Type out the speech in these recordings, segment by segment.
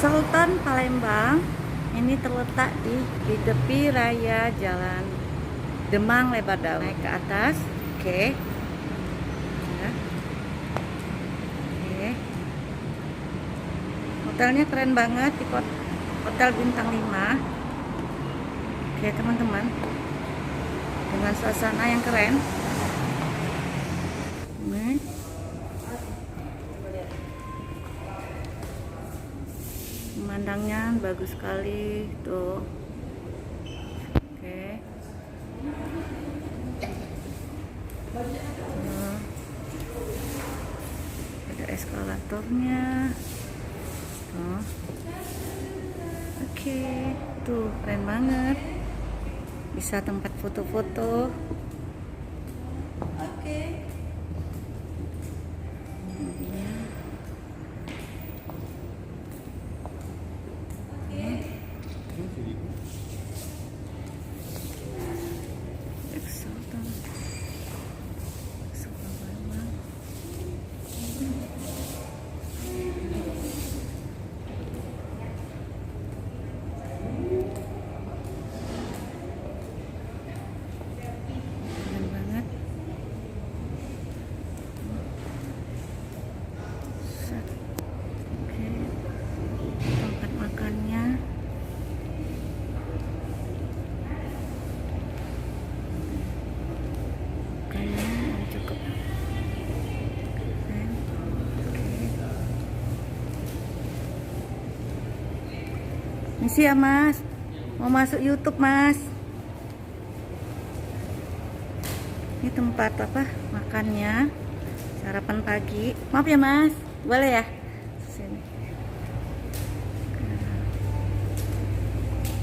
Sultan Palembang ini terletak di tepi raya Jalan Demang Lebar Daun. Naik ke atas, oke. Ya. Oke. Hotelnya keren banget, di hotel bintang 5. Oke teman-teman, dengan suasana yang keren. Ini pemandangannya bagus sekali tuh. Oke. Ada eskalatornya tuh. Oke, tuh keren banget, bisa tempat foto-foto. Oke. Misi ya mas, mau masuk YouTube mas. Ini tempat apa makannya, sarapan pagi. Maaf ya mas, boleh ya sini.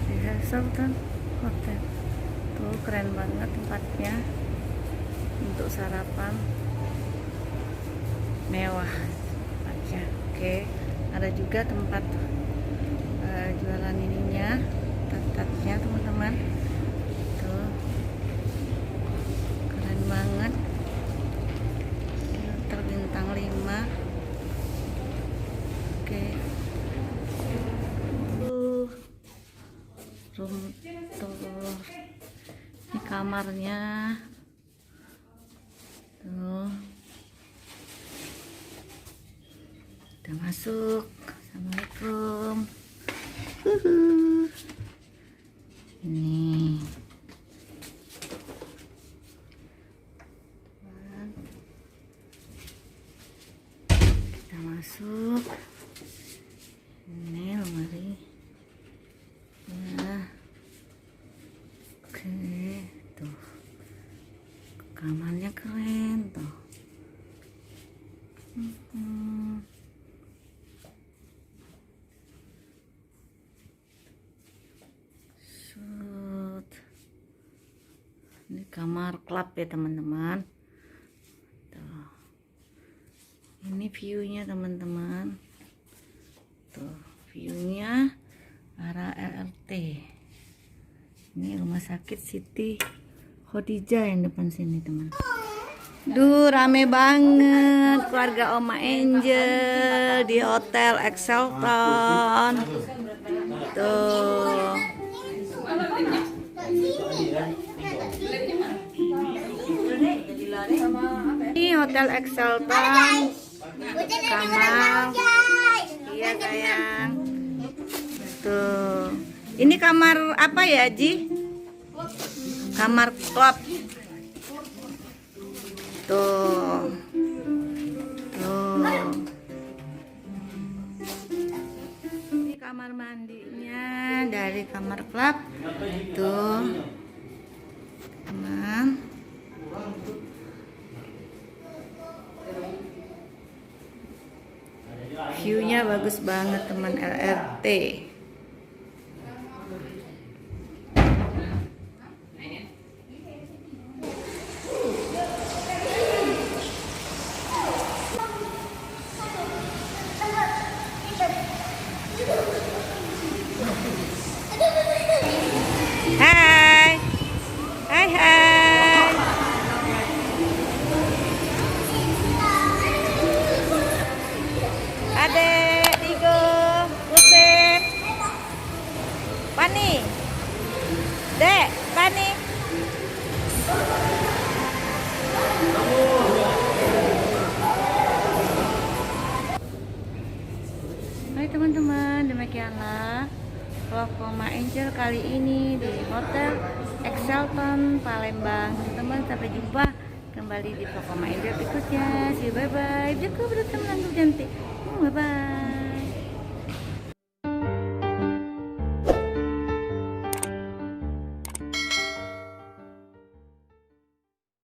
Lihat Sultan Hotel tuh, keren banget tempatnya untuk sarapan, mewah tempatnya. Oke, ada juga tempat jualan ininya, tat-tatnya teman-teman tuh, keren banget. Hotel bintang 5. Oke, room tour, ini kamarnya tuh, udah masuk. Assalamualaikum. Ini kita masuk. Ini lemari ya. Oke, tuh kamarnya keren tuh. Ini kamar klub ya teman-teman. Ini viewnya teman-teman. Tuh viewnya arah LRT. Ini rumah sakit Siti Khadijah yang depan sini teman. Duh rame banget keluarga Oma Angel di Hotel Excelton. Tuh. Ini Hotel Excelton, kamar. Iya sayang. Tuh. Ini kamar apa ya Ji? Kamar klub. Tuh. Tuh. Ini kamar mandinya dari kamar klub. Tuh. Teman. View-nya bagus banget teman, LRT. Hai. Hai hai. Adek, Tigo, Putih. Dek, Pani. Hai teman-teman, demikianlah vlog Koma Angel kali ini di Hotel Excelton Palembang. Teman-teman, sampai jumpa kembali di vlog Koma Angel berikutnya. See you, bye bye. Jaga bersama cantik. Bye bye.